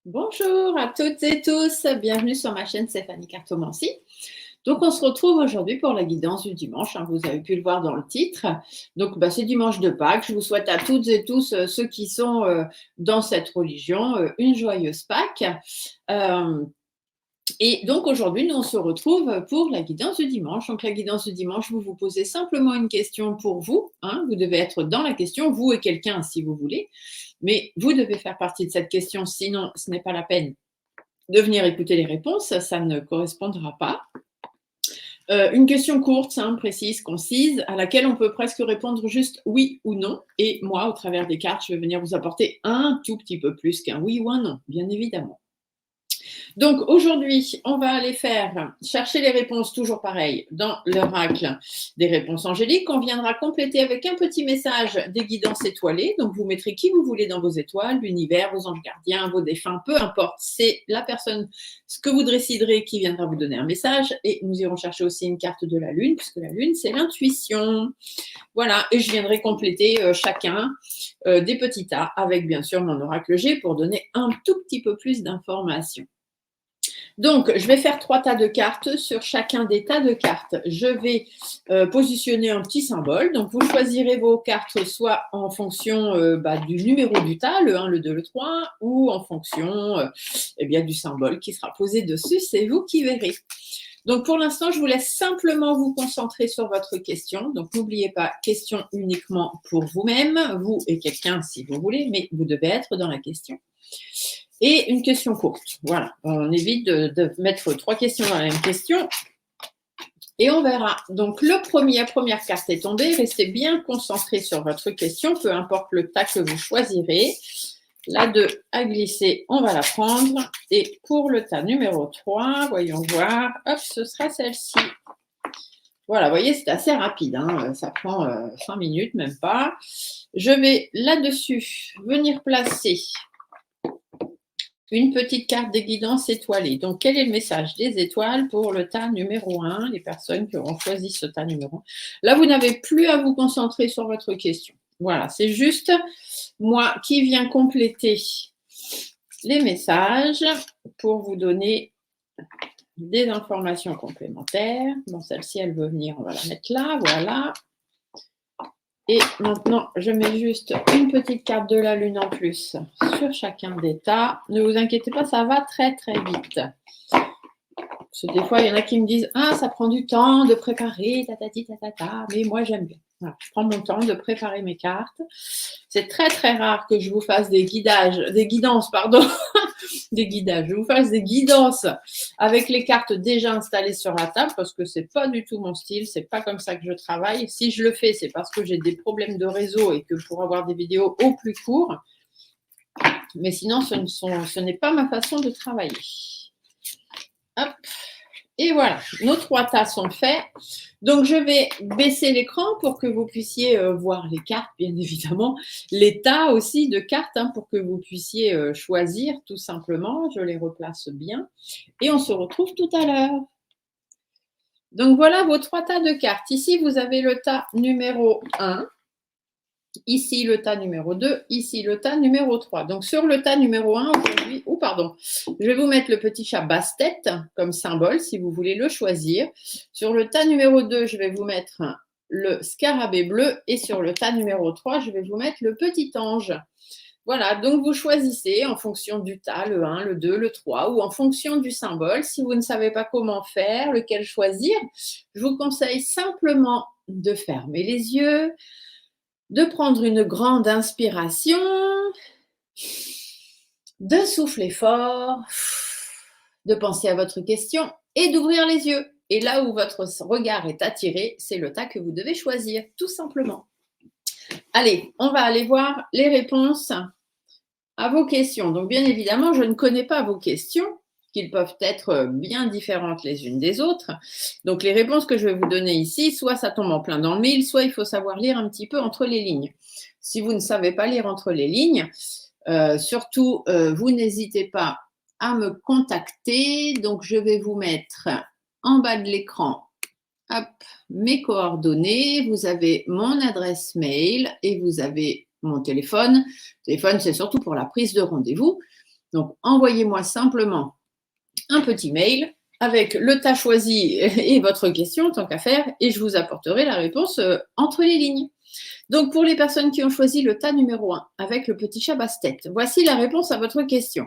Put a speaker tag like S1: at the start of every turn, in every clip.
S1: Bonjour à toutes et tous, bienvenue sur ma chaîne Stéphanie Cartomancie. Donc on se retrouve aujourd'hui pour la guidance du dimanche, vous avez pu le voir dans le titre. Donc c'est dimanche de Pâques, je vous souhaite à toutes et tous ceux qui sont dans cette religion une joyeuse Pâques. Et donc aujourd'hui, nous on se retrouve pour la guidance du dimanche. Donc la guidance du dimanche, vous vous posez simplement une question pour vous. Vous devez être dans la question, vous et quelqu'un si vous voulez. Mais vous devez faire partie de cette question, sinon ce n'est pas la peine de venir écouter les réponses, ça ne correspondra pas. Une question courte, simple, précise, concise, à laquelle on peut presque répondre juste oui ou non. Et moi, au travers des cartes, je vais venir vous apporter un tout petit peu plus qu'un oui ou un non, bien évidemment. Donc aujourd'hui, on va aller chercher les réponses, toujours pareil, dans l'oracle des réponses angéliques. On viendra compléter avec un petit message des guidances étoilées. Donc vous mettrez qui vous voulez dans vos étoiles, l'univers, vos anges gardiens, vos défunts, peu importe. C'est la personne, ce que vous déciderez, qui viendra vous donner un message. Et nous irons chercher aussi une carte de la lune, puisque la lune, c'est l'intuition. Voilà, et je viendrai compléter chacun des petits tas avec bien sûr mon oracle G pour donner un tout petit peu plus d'informations. Donc, je vais faire 3 tas de cartes. Sur chacun des tas de cartes, je vais positionner un petit symbole. Donc, vous choisirez vos cartes soit en fonction du numéro du tas, le 1, le 2, le 3, ou en fonction du symbole qui sera posé dessus. C'est vous qui verrez. Donc, pour l'instant, je vous laisse simplement vous concentrer sur votre question. Donc, n'oubliez pas, question uniquement pour vous-même, vous et quelqu'un si vous voulez, mais vous devez être dans la question. Et une question courte. Voilà, on évite de mettre 3 questions dans la même question. Et on verra. Donc, la première carte est tombée. Restez bien concentrés sur votre question, peu importe le tas que vous choisirez. La 2 a glissé, on va la prendre. Et pour le tas numéro 3, voyons voir, hop, ce sera celle-ci. Voilà, vous voyez, c'est assez rapide, ça prend 5 minutes, même pas. Je vais là-dessus venir placer une petite carte des guidances étoilées. Donc, quel est le message des étoiles pour le tas numéro 1, les personnes qui auront choisi ce tas numéro 1? Là, vous n'avez plus à vous concentrer sur votre question. Voilà, c'est juste moi qui viens compléter les messages pour vous donner des informations complémentaires. Bon, celle-ci, elle veut venir, on va la mettre là, voilà. Et maintenant, je mets juste une petite carte de la lune en plus sur chacun des tas. Ne vous inquiétez pas, ça va très très vite. Parce que des fois, il y en a qui me disent « Ah, ça prend du temps de préparer, tatati tatata », mais moi, j'aime bien. Voilà, je prends mon temps de préparer mes cartes. C'est très très rare que je vous fasse des guidances, je vous fasse des guidances avec les cartes déjà installées sur la table parce que c'est pas du tout mon style, c'est pas comme ça que je travaille. Si je le fais, c'est parce que j'ai des problèmes de réseau et que pour avoir des vidéos au plus court. Mais sinon, ce n'est pas ma façon de travailler. Hop. Et voilà, nos 3 tas sont faits. Donc, je vais baisser l'écran pour que vous puissiez voir les cartes, bien évidemment. Les tas aussi de cartes pour que vous puissiez choisir tout simplement. Je les replace bien. Et on se retrouve tout à l'heure. Donc, voilà vos 3 tas de cartes. Ici, vous avez le tas numéro 1. Ici, le tas numéro 2, ici, le tas numéro 3. Donc, sur le tas numéro 1, aujourd'hui, je vais vous mettre le petit chat basse-tête comme symbole, si vous voulez le choisir. Sur le tas numéro 2, je vais vous mettre le scarabée bleu. Et sur le tas numéro 3, je vais vous mettre le petit ange. Voilà, donc vous choisissez en fonction du tas, le 1, le 2, le 3, ou en fonction du symbole. Si vous ne savez pas comment faire, lequel choisir, je vous conseille simplement de fermer les yeux, de prendre une grande inspiration, de souffler fort, de penser à votre question et d'ouvrir les yeux. Et là où votre regard est attiré, c'est le tas que vous devez choisir, tout simplement. Allez, on va aller voir les réponses à vos questions. Donc, bien évidemment, je ne connais pas vos questions, qu'ils peuvent être bien différentes les unes des autres. Donc, les réponses que je vais vous donner ici, soit ça tombe en plein dans le mille, soit il faut savoir lire un petit peu entre les lignes. Si vous ne savez pas lire entre les lignes, surtout, vous n'hésitez pas à me contacter. Donc, je vais vous mettre en bas de l'écran mes coordonnées. Vous avez mon adresse mail et vous avez mon téléphone. Le téléphone, c'est surtout pour la prise de rendez-vous. Donc, envoyez-moi simplement un petit mail avec le tas choisi et votre question, tant qu'à faire, et je vous apporterai la réponse entre les lignes. Donc, pour les personnes qui ont choisi le tas numéro 1 avec le petit chat basse-tête, voici la réponse à votre question.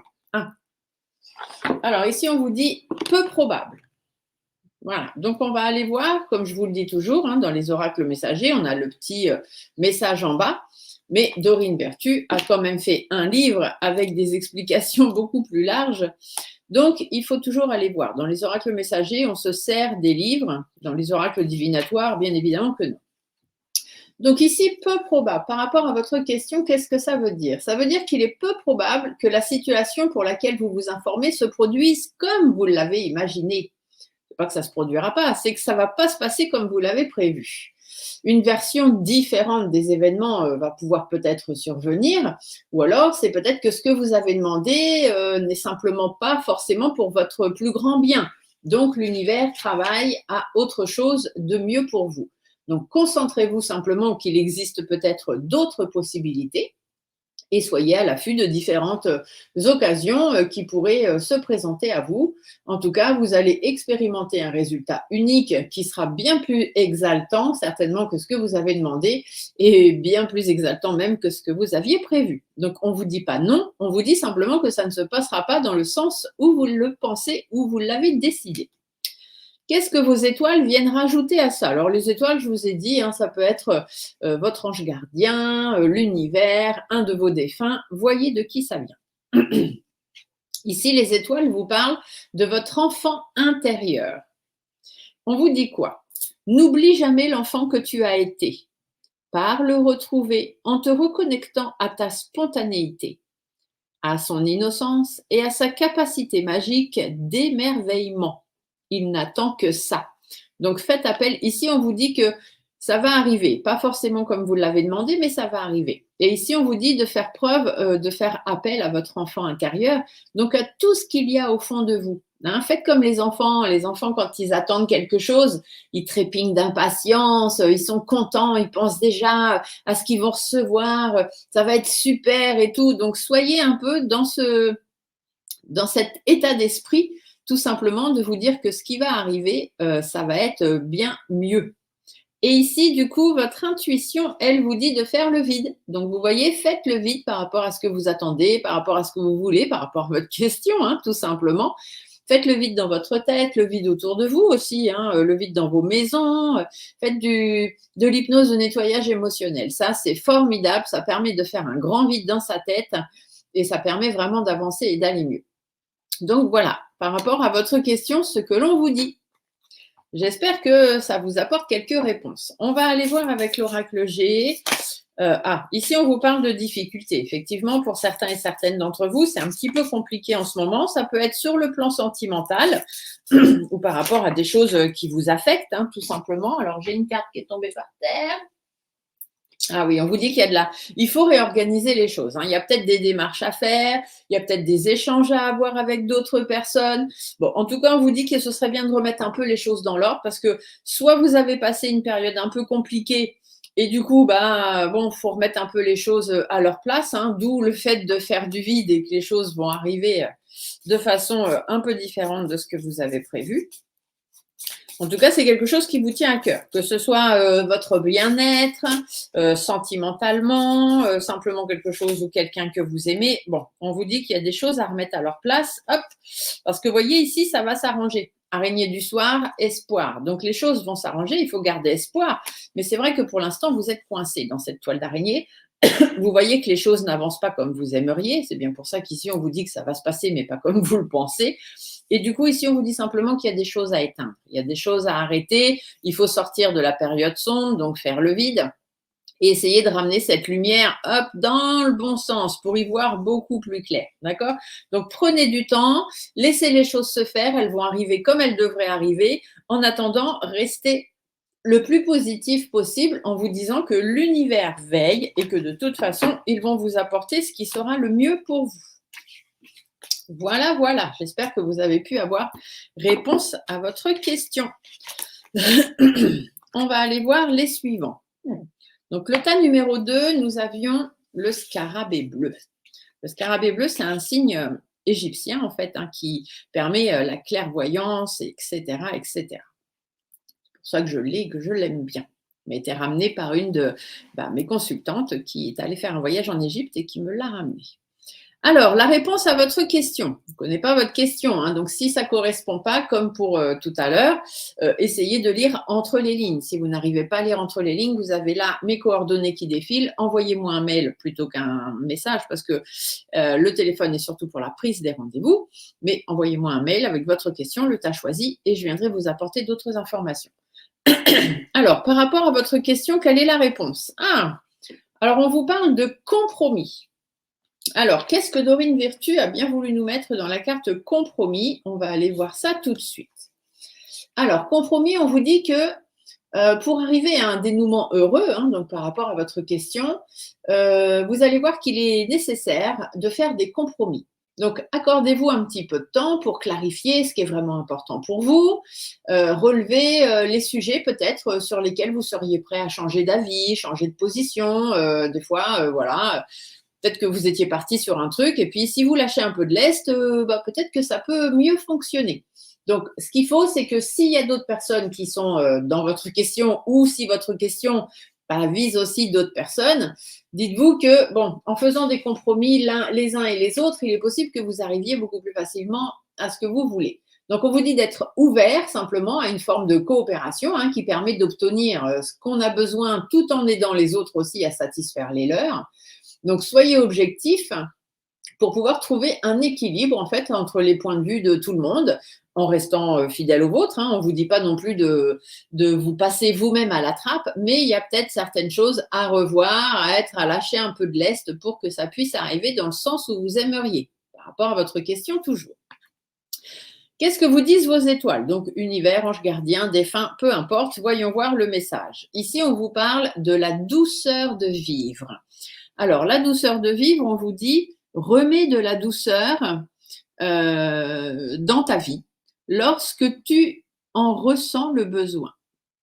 S1: Alors, ici, on vous dit peu probable. Voilà, donc on va aller voir, comme je vous le dis toujours, dans les oracles messagers, on a le petit message en bas, mais Dorine Berthu a quand même fait un livre avec des explications beaucoup plus larges. Donc, il faut toujours aller voir. Dans les oracles messagers, on se sert des livres. Dans les oracles divinatoires, bien évidemment que non. Donc ici, peu probable. Par rapport à votre question, qu'est-ce que ça veut dire? Ça veut dire qu'il est peu probable que la situation pour laquelle vous vous informez se produise comme vous l'avez imaginé. C'est pas que ça ne se produira pas, c'est que ça ne va pas se passer comme vous l'avez prévu. Une version différente des événements va pouvoir peut-être survenir, ou alors c'est peut-être que ce que vous avez demandé n'est simplement pas forcément pour votre plus grand bien. Donc l'univers travaille à autre chose de mieux pour vous. Donc concentrez-vous simplement qu'il existe peut-être d'autres possibilités et soyez à l'affût de différentes occasions qui pourraient se présenter à vous. En tout cas, vous allez expérimenter un résultat unique qui sera bien plus exaltant certainement que ce que vous avez demandé et bien plus exaltant même que ce que vous aviez prévu. Donc, on ne vous dit pas non, on vous dit simplement que ça ne se passera pas dans le sens où vous le pensez, où vous l'avez décidé. Qu'est-ce que vos étoiles viennent rajouter à ça? Alors, les étoiles, je vous ai dit, ça peut être votre ange gardien, l'univers, un de vos défunts. Voyez de qui ça vient. Ici, les étoiles vous parlent de votre enfant intérieur. On vous dit quoi? N'oublie jamais l'enfant que tu as été. Pars le retrouver en te reconnectant à ta spontanéité, à son innocence et à sa capacité magique d'émerveillement. Il n'attend que ça. Donc, faites appel. Ici, on vous dit que ça va arriver. Pas forcément comme vous l'avez demandé, mais ça va arriver. Et ici, on vous dit de faire preuve, de faire appel à votre enfant intérieur, donc à tout ce qu'il y a au fond de vous. Faites comme les enfants. Les enfants, quand ils attendent quelque chose, ils trépignent d'impatience, ils sont contents, ils pensent déjà à ce qu'ils vont recevoir, ça va être super et tout. Donc, soyez un peu dans cet état d'esprit, tout simplement de vous dire que ce qui va arriver, ça va être bien mieux. Et ici, du coup, votre intuition, elle vous dit de faire le vide. Donc, vous voyez, faites le vide par rapport à ce que vous attendez, par rapport à ce que vous voulez, par rapport à votre question, tout simplement. Faites le vide dans votre tête, le vide autour de vous aussi, le vide dans vos maisons. Faites de l'hypnose de nettoyage émotionnel. Ça, c'est formidable. Ça permet de faire un grand vide dans sa tête et ça permet vraiment d'avancer et d'aller mieux. Donc voilà, par rapport à votre question, ce que l'on vous dit. J'espère que ça vous apporte quelques réponses. On va aller voir avec l'oracle G. Ici, on vous parle de difficultés. Effectivement, pour certains et certaines d'entre vous, c'est un petit peu compliqué en ce moment. Ça peut être sur le plan sentimental ou par rapport à des choses qui vous affectent, tout simplement. Alors, j'ai une carte qui est tombée par terre. Ah oui, on vous dit il faut réorganiser les choses. Il y a peut-être des démarches à faire, il y a peut-être des échanges à avoir avec d'autres personnes. Bon, en tout cas, on vous dit que ce serait bien de remettre un peu les choses dans l'ordre parce que soit vous avez passé une période un peu compliquée Et du coup, bon, faut remettre un peu les choses à leur place, hein, d'où le fait de faire du vide et que les choses vont arriver de façon un peu différente de ce que vous avez prévu. En tout cas, c'est quelque chose qui vous tient à cœur, que ce soit votre bien-être, sentimentalement, simplement quelque chose ou quelqu'un que vous aimez. Bon, on vous dit qu'il y a des choses à remettre à leur place, hop, parce que vous voyez ici, ça va s'arranger. Araignée du soir, espoir. Donc les choses vont s'arranger, il faut garder espoir. Mais c'est vrai que pour l'instant, vous êtes coincé dans cette toile d'araignée. Vous voyez que les choses n'avancent pas comme vous aimeriez. C'est bien pour ça qu'ici, on vous dit que ça va se passer, mais pas comme vous le pensez. Et du coup, ici, on vous dit simplement qu'il y a des choses à éteindre. Il y a des choses à arrêter. Il faut sortir de la période sombre, donc faire le vide et essayer de ramener cette lumière, hop, dans le bon sens pour y voir beaucoup plus clair. D'accord? Donc, prenez du temps, laissez les choses se faire. Elles vont arriver comme elles devraient arriver. En attendant, restez le plus positif possible en vous disant que l'univers veille et que de toute façon, ils vont vous apporter ce qui sera le mieux pour vous. Voilà, voilà. J'espère que vous avez pu avoir réponse à votre question. On va aller voir les suivants. Donc, le tas numéro 2, nous avions le scarabée bleu. Le scarabée bleu, c'est un signe égyptien, en fait, hein, qui permet la clairvoyance, etc., etc. C'est pour ça que je l'ai et que je l'aime bien. Il m'a été ramené par une de mes consultantes qui est allée faire un voyage en Égypte et qui me l'a ramené. Alors, la réponse à votre question. Je ne connais pas votre question, hein, donc si ça ne correspond pas, comme pour tout à l'heure, essayez de lire entre les lignes. Si vous n'arrivez pas à lire entre les lignes, vous avez là mes coordonnées qui défilent. Envoyez-moi un mail plutôt qu'un message parce que le téléphone est surtout pour la prise des rendez-vous. Mais envoyez-moi un mail avec votre question, le tas choisi, et je viendrai vous apporter d'autres informations. Alors, par rapport à votre question, quelle est la réponse? Alors on vous parle de compromis. Alors, qu'est-ce que Dorine Virtue a bien voulu nous mettre dans la carte compromis? On va aller voir ça tout de suite. Alors, compromis, on vous dit que pour arriver à un dénouement heureux, hein, donc par rapport à votre question, vous allez voir qu'il est nécessaire de faire des compromis. Donc, accordez-vous un petit peu de temps pour clarifier ce qui est vraiment important pour vous, relever les sujets peut-être sur lesquels vous seriez prêt à changer d'avis, changer de position. Des fois, voilà. Peut-être que vous étiez parti sur un truc et puis si vous lâchez un peu de lest, peut-être que ça peut mieux fonctionner. Donc, ce qu'il faut, c'est que s'il y a d'autres personnes qui sont dans votre question ou si votre question vise aussi d'autres personnes, dites-vous que, en faisant des compromis les uns et les autres, il est possible que vous arriviez beaucoup plus facilement à ce que vous voulez. Donc, on vous dit d'être ouvert simplement à une forme de coopération qui permet d'obtenir ce qu'on a besoin tout en aidant les autres aussi à satisfaire les leurs. Donc, soyez objectifs pour pouvoir trouver un équilibre en fait entre les points de vue de tout le monde en restant fidèle au vôtre. On ne vous dit pas non plus de vous passer vous-même à la trappe, mais il y a peut-être certaines choses à revoir, à lâcher un peu de lest pour que ça puisse arriver dans le sens où vous aimeriez, par rapport à votre question toujours. Qu'est-ce que vous disent vos étoiles? Donc, univers, ange gardien, défunt, peu importe, voyons voir le message. Ici, on vous parle de la douceur de vivre. Alors, la douceur de vivre, on vous dit, remets de la douceur dans ta vie lorsque tu en ressens le besoin.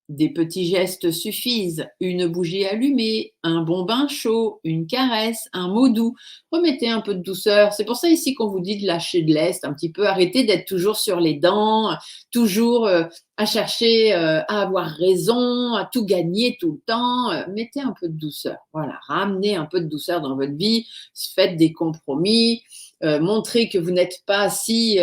S1: Des petits gestes suffisent, une bougie allumée, un bon bain chaud, une caresse, un mot doux. Remettez un peu de douceur. C'est pour ça ici qu'on vous dit de lâcher de lest, un petit peu arrêter d'être toujours sur les dents, toujours à chercher à avoir raison, à tout gagner tout le temps. Mettez un peu de douceur. Voilà, ramenez un peu de douceur dans votre vie, faites des compromis, montrez que vous n'êtes pas si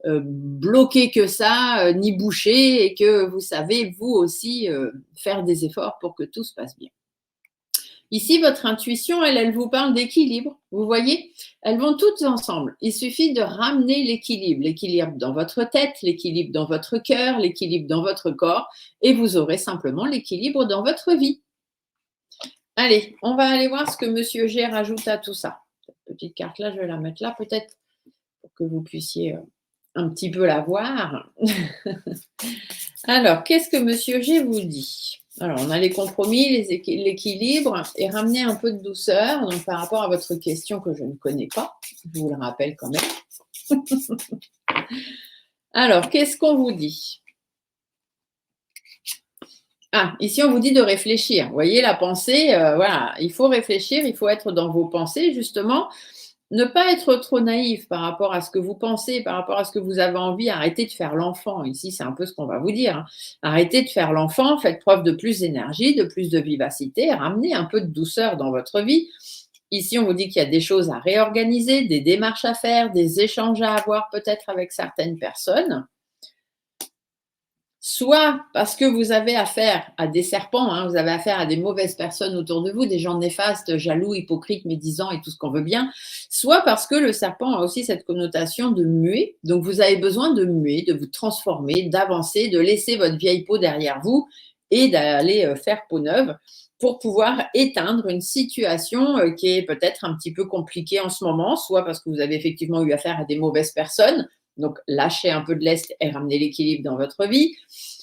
S1: bloqué que ça, ni bouché, et que vous savez, vous aussi, faire des efforts pour que tout se passe bien. Ici, votre intuition, elle vous parle d'équilibre. Vous voyez, elles vont toutes ensemble. Il suffit de ramener l'équilibre. L'équilibre dans votre tête, l'équilibre dans votre cœur, l'équilibre dans votre corps, et vous aurez simplement l'équilibre dans votre vie. Allez, on va aller voir ce que Monsieur G rajoute à tout ça. Cette petite carte-là, je vais la mettre là peut-être pour que vous puissiez un petit peu la voir. Alors, qu'est-ce que Monsieur G vous dit? Alors, on a les compromis, l'équilibre et ramener un peu de douceur. Donc, par rapport à votre question que je ne connais pas, je vous le rappelle quand même. Alors, qu'est-ce qu'on vous dit? Ah, ici, on vous dit de réfléchir. Vous voyez, la pensée, voilà, il faut réfléchir, il faut être dans vos pensées, justement. Ne pas être trop naïf par rapport à ce que vous pensez, par rapport à ce que vous avez envie. Arrêtez de faire l'enfant. Ici, c'est un peu ce qu'on va vous dire, hein. Arrêtez de faire l'enfant, faites preuve de plus d'énergie, de plus de vivacité, ramenez un peu de douceur dans votre vie. Ici, on vous dit qu'il y a des choses à réorganiser, des démarches à faire, des échanges à avoir peut-être avec certaines personnes. Soit parce que vous avez affaire à des serpents, hein, vous avez affaire à des mauvaises personnes autour de vous, des gens néfastes, jaloux, hypocrites, médisants et tout ce qu'on veut bien, soit parce que le serpent a aussi cette connotation de muer, donc vous avez besoin de muer, de vous transformer, d'avancer, de laisser votre vieille peau derrière vous et d'aller faire peau neuve pour pouvoir éteindre une situation qui est peut-être un petit peu compliquée en ce moment, soit parce que vous avez effectivement eu affaire à des mauvaises personnes, donc lâchez un peu de lest et ramenez l'équilibre dans votre vie,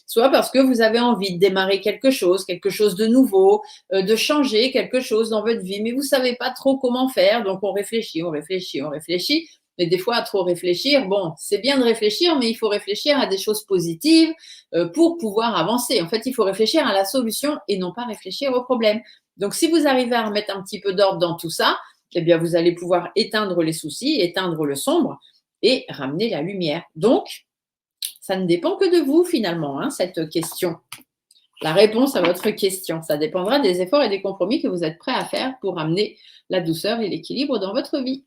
S1: soit parce que vous avez envie de démarrer quelque chose de nouveau, de changer quelque chose dans votre vie, mais vous ne savez pas trop comment faire, donc on réfléchit, on réfléchit, on réfléchit. Mais des fois, à trop réfléchir, bon, c'est bien de réfléchir, mais il faut réfléchir à des choses positives pour pouvoir avancer. En fait, il faut réfléchir à la solution et non pas réfléchir au problème. Donc, si vous arrivez à remettre un petit peu d'ordre dans tout ça, eh bien, vous allez pouvoir éteindre les soucis, éteindre le sombre et ramener la lumière. Donc, ça ne dépend que de vous finalement, hein, cette question. La réponse à votre question, ça dépendra des efforts et des compromis que vous êtes prêts à faire pour amener la douceur et l'équilibre dans votre vie.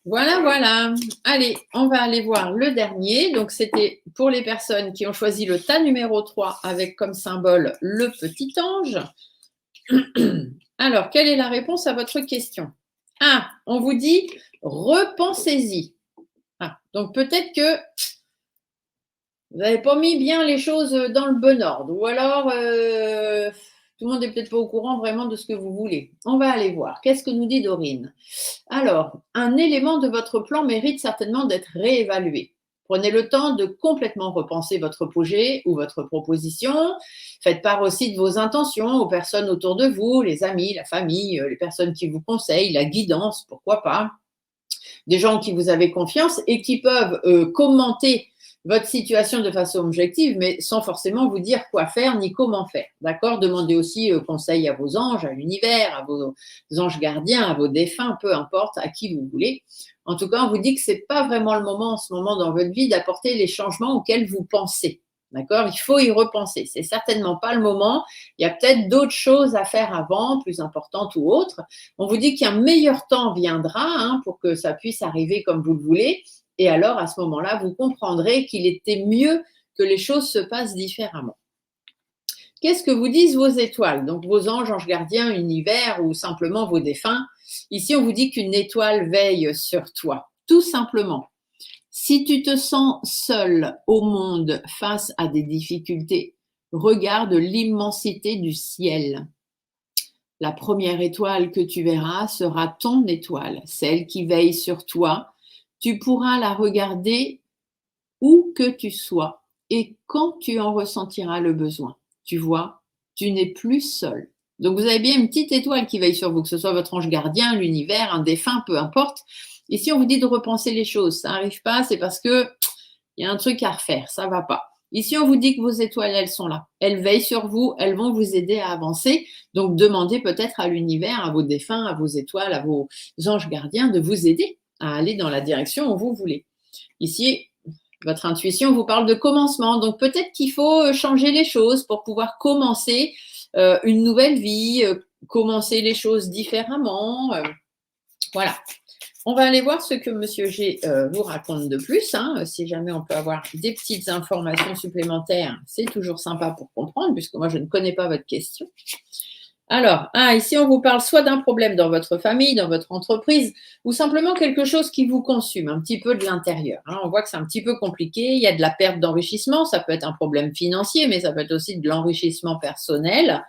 S1: Voilà, voilà. Allez, on va aller voir le dernier. Donc, c'était pour les personnes qui ont choisi le tas numéro 3 avec comme symbole le petit ange. Alors, quelle est la réponse à votre question? Ah, on vous dit repensez-y. Ah, donc, peut-être que vous n'avez pas mis bien les choses dans le bon ordre. Ou alors, tout le monde n'est peut-être pas au courant vraiment de ce que vous voulez. On va aller voir. Qu'est-ce que nous dit Dorine? Alors, un élément de votre plan mérite certainement d'être réévalué. Prenez le temps de complètement repenser votre projet ou votre proposition. Faites part aussi de vos intentions aux personnes autour de vous, les amis, la famille, les personnes qui vous conseillent, la guidance, pourquoi pas. Des gens qui vous avez confiance et qui peuvent commenter votre situation de façon objective, mais sans forcément vous dire quoi faire ni comment faire. D'accord? Demandez aussi conseil à vos anges, à l'univers, à vos anges gardiens, à vos défunts, peu importe, à qui vous voulez. En tout cas, on vous dit que ce n'est pas vraiment le moment en ce moment dans votre vie d'apporter les changements auxquels vous pensez. D'accord? Il faut y repenser. C'est certainement pas le moment. Il y a peut-être d'autres choses à faire avant, plus importantes ou autres. On vous dit qu'un meilleur temps viendra hein, pour que ça puisse arriver comme vous le voulez. Et alors, à ce moment-là, vous comprendrez qu'il était mieux que les choses se passent différemment. Qu'est-ce que vous disent vos étoiles? Donc, vos anges, anges gardiens, univers ou simplement vos défunts. Ici, on vous dit qu'une étoile veille sur toi, tout simplement. Si tu te sens seul au monde face à des difficultés, regarde l'immensité du ciel. La première étoile que tu verras sera ton étoile, celle qui veille sur toi. Tu pourras la regarder où que tu sois et quand tu en ressentiras le besoin. Tu vois, tu n'es plus seul. Donc vous avez bien une petite étoile qui veille sur vous, que ce soit votre ange gardien, l'univers, un défunt, peu importe. Ici, on vous dit de repenser les choses. Ça n'arrive pas, c'est parce que il y a un truc à refaire, ça ne va pas. Ici, on vous dit que vos étoiles, elles sont là. Elles veillent sur vous, elles vont vous aider à avancer. Donc, demandez peut-être à l'univers, à vos défunts, à vos étoiles, à vos anges gardiens de vous aider à aller dans la direction où vous voulez. Ici, votre intuition vous parle de commencement. Donc, peut-être qu'il faut changer les choses pour pouvoir commencer une nouvelle vie, commencer les choses différemment. Voilà. On va aller voir ce que Monsieur G vous raconte de plus. Hein. Si jamais on peut avoir des petites informations supplémentaires, c'est toujours sympa pour comprendre, puisque moi, je ne connais pas votre question. Alors, ici, on vous parle soit d'un problème dans votre famille, dans votre entreprise, ou simplement quelque chose qui vous consume, un petit peu de l'intérieur. Hein. On voit que c'est un petit peu compliqué. Il y a de la perte d'enrichissement. Ça peut être un problème financier, mais ça peut être aussi de l'enrichissement personnel.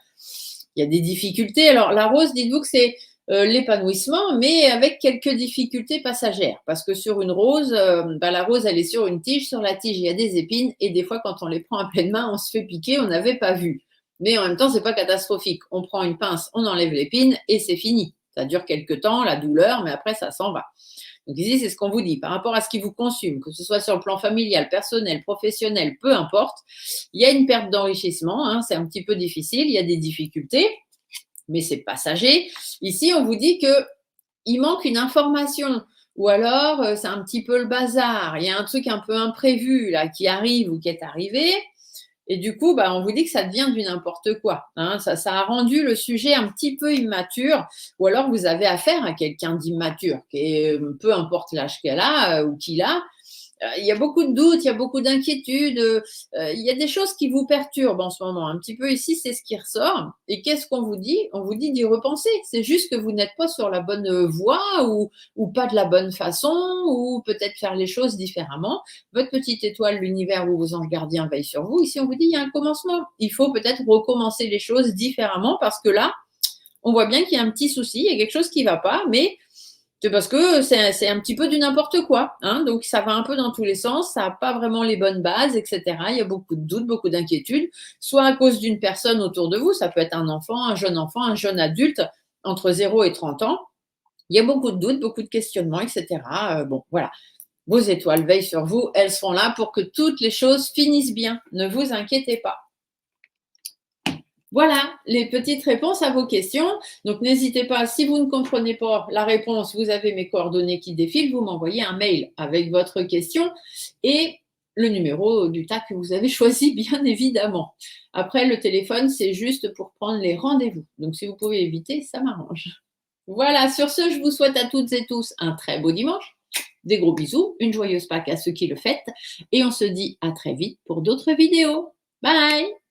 S1: Il y a des difficultés. Alors, la rose, dites-vous que c'est l'épanouissement, mais avec quelques difficultés passagères. Parce que sur une rose, la rose, elle est sur une tige. Sur la tige, il y a des épines. Et des fois, quand on les prend à pleine main, on se fait piquer, on n'avait pas vu. Mais en même temps, ce n'est pas catastrophique. On prend une pince, on enlève l'épine et c'est fini. Ça dure quelques temps, la douleur, mais après, ça s'en va. Donc ici, c'est ce qu'on vous dit. Par rapport à ce qui vous consume, que ce soit sur le plan familial, personnel, professionnel, peu importe, il y a une perte d'enrichissement, hein, c'est un petit peu difficile, il y a des difficultés, mais c'est passager. Ici, on vous dit qu'il manque une information ou alors c'est un petit peu le bazar, il y a un truc un peu imprévu là qui arrive ou qui est arrivé. Et du coup, bah, on vous dit que ça devient du n'importe quoi. Hein. Ça a rendu le sujet un petit peu immature, ou alors vous avez affaire à quelqu'un d'immature, peu importe l'âge qu'elle a ou qu'il a. Il y a beaucoup de doutes, il y a beaucoup d'inquiétudes, il y a des choses qui vous perturbent en ce moment. Un petit peu ici, c'est ce qui ressort. Et qu'est-ce qu'on vous dit? On vous dit d'y repenser. C'est juste que vous n'êtes pas sur la bonne voie ou pas de la bonne façon ou peut-être faire les choses différemment. Votre petite étoile, l'univers ou vos anges gardiens veillent sur vous. Ici, on vous dit il y a un commencement. Il faut peut-être recommencer les choses différemment parce que là, on voit bien qu'il y a un petit souci, il y a quelque chose qui ne va pas, mais c'est parce que c'est un petit peu du n'importe quoi. Hein, donc, ça va un peu dans tous les sens, ça n'a pas vraiment les bonnes bases, etc. Il y a beaucoup de doutes, beaucoup d'inquiétudes, soit à cause d'une personne autour de vous, ça peut être un enfant, un jeune adulte, entre 0 et 30 ans. Il y a beaucoup de doutes, beaucoup de questionnements, etc. Bon, voilà. Vos étoiles veillent sur vous, elles seront là pour que toutes les choses finissent bien. Ne vous inquiétez pas. Voilà les petites réponses à vos questions. Donc, n'hésitez pas, si vous ne comprenez pas la réponse, vous avez mes coordonnées qui défilent, vous m'envoyez un mail avec votre question et le numéro du tas que vous avez choisi, bien évidemment. Après, le téléphone, c'est juste pour prendre les rendez-vous. Donc, si vous pouvez éviter, ça m'arrange. Voilà, sur ce, je vous souhaite à toutes et tous un très beau dimanche. Des gros bisous, une joyeuse Pâques à ceux qui le fêtent et on se dit à très vite pour d'autres vidéos. Bye!